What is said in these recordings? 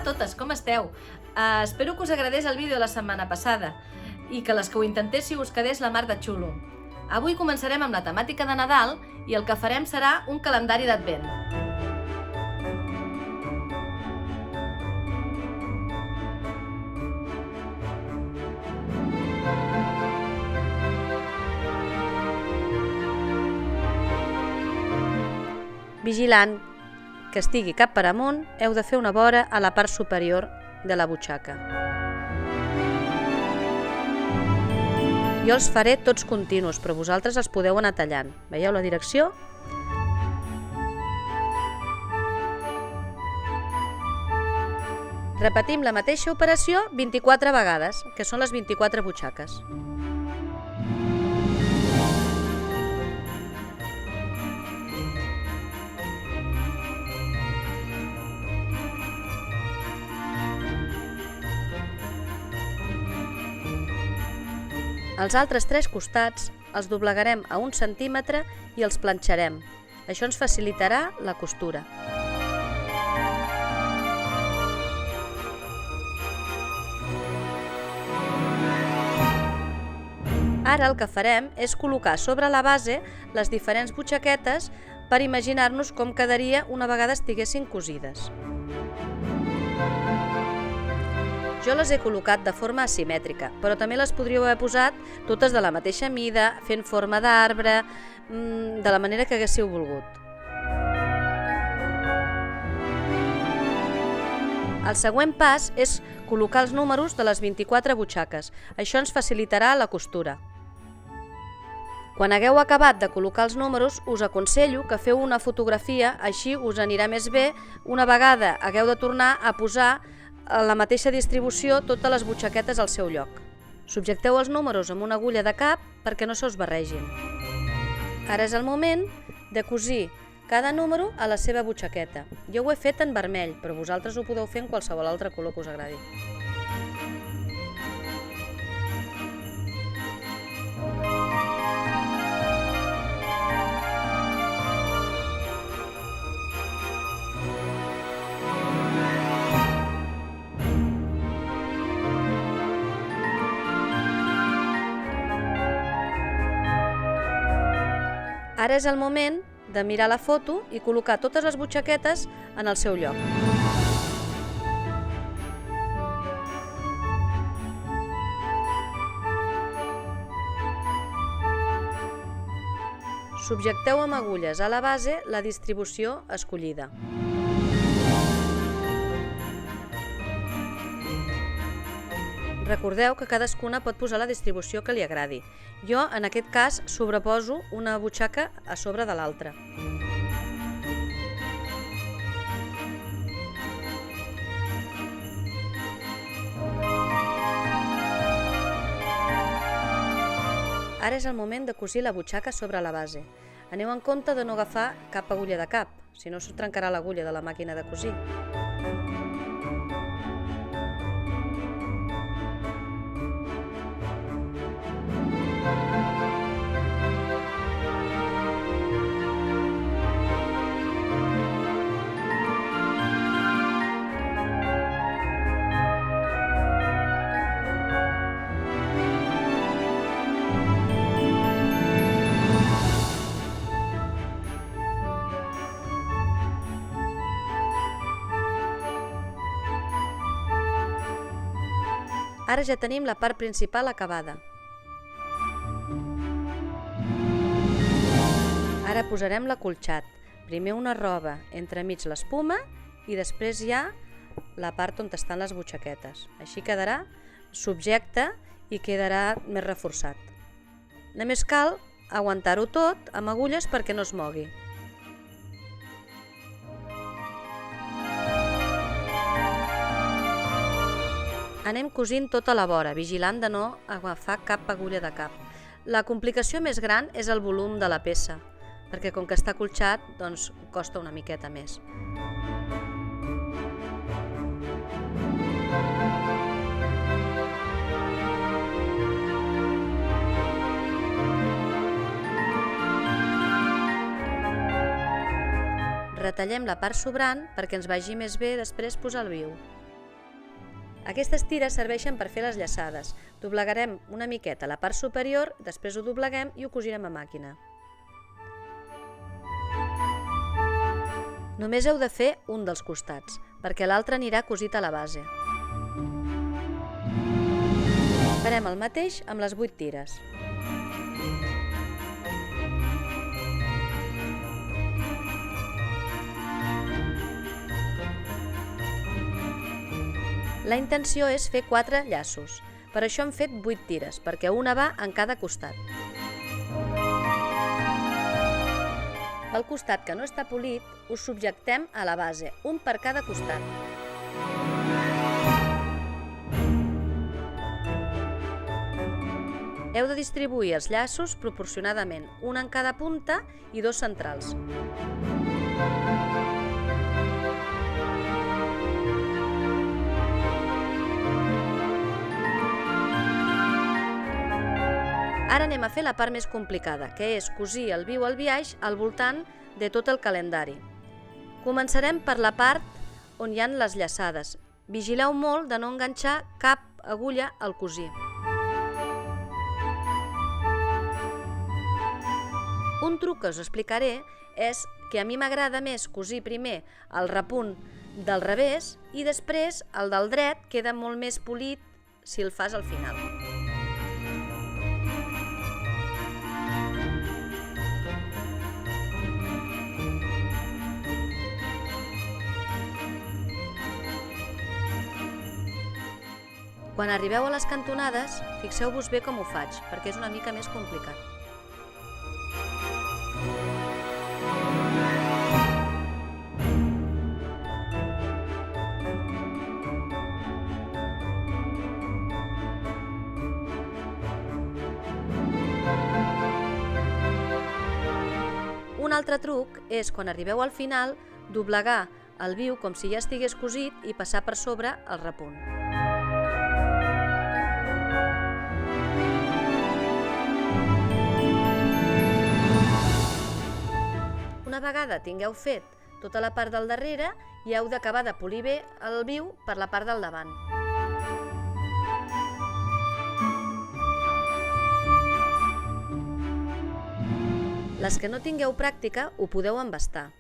totes, com esteu? Espero que us agradés el vídeo la setmana passada i que les que ho intentéssiu us quedés la mar de xulo. Avui començarem amb la temàtica de Nadal i el que farem serà un calendari d'Advent. Vigilant que estigui cap per amunt, heu de fer una vora a la part superior de la butxaca. Jo els faré tots continus, però vosaltres els podeu anar tallant. Veieu la direcció? Repetim la mateixa operació 24 vegades, que són les 24 butxaques. Els altres 3 costats els doblegarem a 1 centímetre i els planxarem. Això ens facilitarà la costura. Ara el que farem és col·locar sobre la base les diferents butxaquetes per imaginar-nos com quedaria una vegada estiguessin cosides. Jo les he col·locat de forma asimètrica, però també les podríeu haver posat totes de la mateixa mida, fent forma d'arbre, de la manera que haguéssiu volgut. El següent pas és col·locar els números de les 24 butxaques. Això ens facilitarà la costura. Quan hagueu acabat de col·locar els números, us aconsello que feu una fotografia, així us anirà més bé una vegada hagueu de tornar a posar a la mateixa distribució totes les butxaquetes al seu lloc. Subjecteu els números amb una agulla de cap perquè no se us barregin. Ara és el moment de cosir cada número a la seva butxaqueta. Jo ho he fet en vermell, però vosaltres ho podeu fer en qualsevol altre color que us agradi. Ara és el moment de mirar la foto i col·locar totes les butxaquetes en el seu lloc. Subjecteu amb agulles a la base la distribució escollida. Recordeu que cadascuna pot posar la distribució que li agradi. Jo, en aquest cas, sobreposo una butxaca a sobre de l'altra. Ara és el moment de cosir la butxaca sobre la base. Aneu en compte de no agafar cap agulla de cap, si no s'us trencarà l'agulla de la màquina de cosir. Ara ja tenim la part principal acabada. Ara posarem l'acolxat. Primer una roba, entremig l'espuma i després ja la part on estan les butxaquetes. Així quedarà subjecte i quedarà més reforçat. Només cal aguantar-ho tot amb agulles perquè no es mogui. Anem cosint tota la vora, vigilant de no agafar cap agulla de cap. La complicació més gran és el volum de la peça, perquè com que està acolxat, doncs costa una miqueta més. Retallem la part sobrant perquè ens vagi més bé després posar el viu. Aquestes tires serveixen per fer les llaçades. Doblegarem una miqueta la part superior, després ho dobleguem i ho cosirem a màquina. Només heu de fer un dels costats, perquè l'altre anirà cosit a la base. Farem el mateix amb les 8 tires. La intenció és fer 4 llaços. Per això hem fet 8 tires, perquè una va en cada costat. Pel costat que no està polit, us subjectem a la base, un per cada costat. Heu de distribuir els llaços proporcionadament, un en cada punta i 2 centrals. Ara anem a fer la part més complicada, que és cosir el viu al biaix al voltant de tot el calendari. Començarem per la part on hi ha les llaçades. Vigileu molt de no enganxar cap agulla al cosir. Un truc que us explicaré és que a mi m'agrada més cosir primer el repunt del revés i després el del dret queda molt més polit si el fas al final. Quan arribeu a les cantonades, fixeu-vos bé com ho faig, perquè és una mica més complicat. Un altre truc és, quan arribeu al final, doblegar el viu com si ja estigués cosit i passar per sobre el repunt. Una vegada tingueu fet tota la part del darrere, i heu d'acabar de polir bé el viu per la part del davant. Les que no tingueu pràctica ho podeu embastar.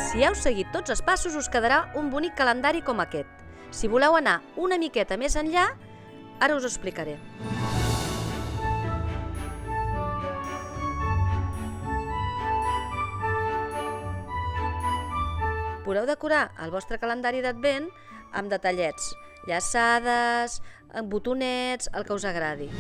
Si heu seguit tots els passos, us quedarà un bonic calendari com aquest. Si voleu anar una miqueta més enllà, ara us ho explicaré. Podeu decorar el vostre calendari d'Advent amb detallets, llaçades, botonets, el que us agradi.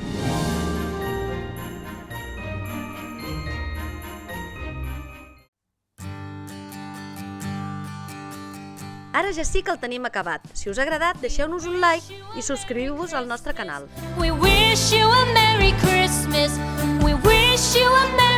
Ara ja sí que el tenim acabat. Si us ha agradat, deixeu-nos un like i subscriviu-vos al nostre canal. We wish you a Merry Christmas. We wish you a Merry